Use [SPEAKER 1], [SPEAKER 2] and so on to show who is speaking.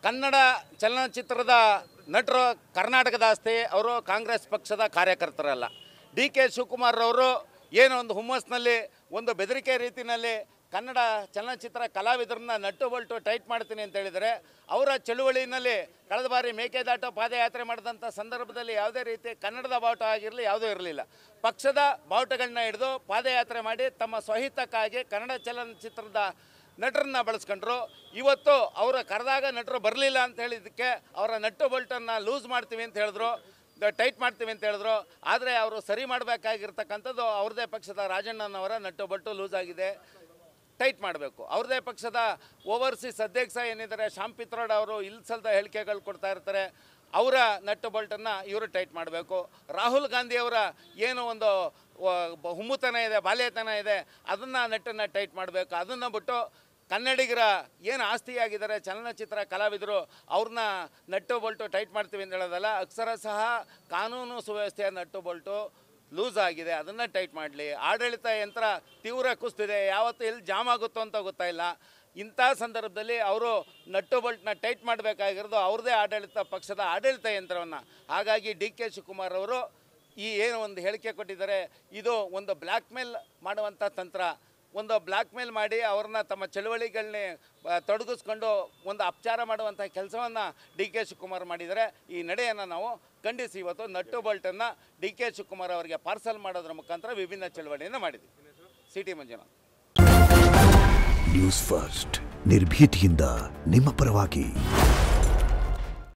[SPEAKER 1] ಕನ್ನಡ ಚಲನಚಿತ್ರದ ನಟರು ಕರ್ನಾಟಕದ ಆಸ್ತಿ. ಅವರು ಕಾಂಗ್ರೆಸ್ ಪಕ್ಷದ ಕಾರ್ಯಕರ್ತರಲ್ಲ. ಡಿ ಕೆ ಶಿವಕುಮಾರ್ ಅವರು ಏನೋ ಒಂದು ಹುಮ್ಮಸ್ನಲ್ಲಿ ಒಂದು ಬೆದರಿಕೆ ರೀತಿಯಲ್ಲಿ ಕನ್ನಡ ಚಲನಚಿತ್ರ ಕಲಾವಿದರನ್ನ ನಟ್ಟು ಬಲ್ಟು ಟೈಟ್ ಮಾಡ್ತೀನಿ ಅಂತ ಹೇಳಿದರೆ, ಅವರ ಚಳುವಳಿನಲ್ಲಿ ಕಳೆದ ಬಾರಿ ಮೇಕೆದಾಟು ಪಾದಯಾತ್ರೆ ಮಾಡಿದಂಥ ಸಂದರ್ಭದಲ್ಲಿ ಯಾವುದೇ ರೀತಿ ಕನ್ನಡದ ಬಾವುಟ ಆಗಿರಲಿ ಯಾವುದೂ ಇರಲಿಲ್ಲ. ಪಕ್ಷದ ಬಾವುಟಗಳನ್ನ ಹಿಡಿದು ಪಾದಯಾತ್ರೆ ಮಾಡಿ ತಮ್ಮ ಸ್ವಹಿತಕ್ಕಾಗಿ ಕನ್ನಡ ಚಲನಚಿತ್ರದ ನಟರನ್ನ ಬಳಸ್ಕೊಂಡ್ರು. ಇವತ್ತು ಅವರು ಕರೆದಾಗ ನಟರು ಬರಲಿಲ್ಲ ಅಂತ ಹೇಳಿದ್ದಕ್ಕೆ ಅವರ ನಟ್ಟು ಬಲ್ಟನ್ನು ಲೂಸ್ ಮಾಡ್ತೀವಿ ಅಂತ ಹೇಳಿದ್ರು, ಟೈಟ್ ಮಾಡ್ತೀವಿ ಅಂತ ಹೇಳಿದ್ರು. ಆದರೆ ಅವರು ಸರಿ ಮಾಡಬೇಕಾಗಿರ್ತಕ್ಕಂಥದ್ದು ಅವ್ರದ್ದೇ ಪಕ್ಷದ ರಾಜಣ್ಣನವರ ನಟ್ಟು ಬಲ್ಟು ಲೂಸ್ ಆಗಿದೆ, ಟೈಟ್ ಮಾಡಬೇಕು. ಅವ್ರದ್ದೇ ಪಕ್ಷದ ಓವರ್ಸೀಸ್ ಅಧ್ಯಕ್ಷ ಏನಿದ್ದಾರೆ ಶ್ಯಾಮ್ ಪಿತ್ರೋಡ್ ಅವರು ಇಲ್ಸಲ್ದ ಹೇಳಿಕೆಗಳು ಕೊಡ್ತಾ ಇರ್ತಾರೆ, ಅವರ ನಟ್ಟು ಬಲ್ಟನ್ನು ಇವರು ಟೈಟ್ ಮಾಡಬೇಕು. ರಾಹುಲ್ ಗಾಂಧಿಯವರ ಏನು ಒಂದು ಹುಮ್ಮುತನ ಇದೆ, ಬಾಲ್ಯತನ ಇದೆ, ಅದನ್ನು ನಟ್ಟನ್ನು ಟೈಟ್ ಮಾಡಬೇಕು. ಅದನ್ನು ಬಿಟ್ಟು ಕನ್ನಡಿಗರ ಏನು ಆಸ್ತಿಯಾಗಿದ್ದಾರೆ ಚಲನಚಿತ್ರ ಕಲಾವಿದರು, ಅವ್ರನ್ನ ನಟ್ಟು ಬಲ್ಟು ಟೈಟ್ ಮಾಡ್ತೀವಿ ಅಂತ ಹೇಳೋದಲ್ಲ. ಅಕ್ಷರಶಃ ಕಾನೂನು ಸುವ್ಯವಸ್ಥೆಯ ನಟ್ಟು ಬಲ್ಟು ಲೂಸ್ ಆಗಿದೆ, ಅದನ್ನು ಟೈಟ್ ಮಾಡಲಿ. ಆಡಳಿತ ಯಂತ್ರ ತೀವ್ರ ಕುಸ್ತಿದೆ, ಯಾವತ್ತೂ ಎಲ್ಲಿ ಜಾಮ್ ಆಗುತ್ತೋ ಅಂತ ಗೊತ್ತಾಯಿಲ್ಲ. ಇಂಥ ಸಂದರ್ಭದಲ್ಲಿ ಅವರು ನಟ್ಟು ಬಲ್ಟ್ನ ಟೈಟ್ ಮಾಡಬೇಕಾಗಿರೋದು ಅವ್ರದ್ದೇ ಆಡಳಿತ ಪಕ್ಷದ ಆಡಳಿತ ಯಂತ್ರವನ್ನು. ಹಾಗಾಗಿ ಡಿ ಕೆ ಶಿವಕುಮಾರ್ ಅವರು ಈ ಏನು ಒಂದು ಹೇಳಿಕೆ ಕೊಟ್ಟಿದ್ದಾರೆ, ಇದು ಒಂದು ಬ್ಲ್ಯಾಕ್ ಮೇಲ್ ಮಾಡುವಂಥ ತಂತ್ರ. ಒಂದು ಬ್ಲ್ಯಾಕ್ ಮೇಲ್ ಮಾಡಿ ಅವ್ರನ್ನ ತಮ್ಮ ಚಳುವಳಿಗಳನ್ನೇ ತೊಡಗಿಸ್ಕೊಂಡು ಒಂದು ಅಪಚಾರ ಮಾಡುವಂಥ ಕೆಲಸವನ್ನು ಡಿ ಕೆ ಶಿವಕುಮಾರ್ ಮಾಡಿದರೆ, ಈ ನಡೆಯನ್ನು ನಾವು ಖಂಡಿಸಿ ಇವತ್ತು ನಟ್ಟು ಬಲ್ಟನ್ನು ಡಿ ಕೆ ಶಿವಕುಮಾರ್ ಅವರಿಗೆ ಪಾರ್ಸಲ್ ಮಾಡೋದ್ರ ಮುಖಾಂತರ ವಿಭಿನ್ನ ಚಳುವಳಿಯನ್ನು ಮಾಡಿದ್ವಿ. ಸಿಟಿ ಮಂಜುನಾಥ್,
[SPEAKER 2] ನ್ಯೂಸ್ ಫಸ್ಟ್, ನಿರ್ಭೀತಿಯಿಂದ ನಿಮ್ಮ ಪರವಾಗಿ.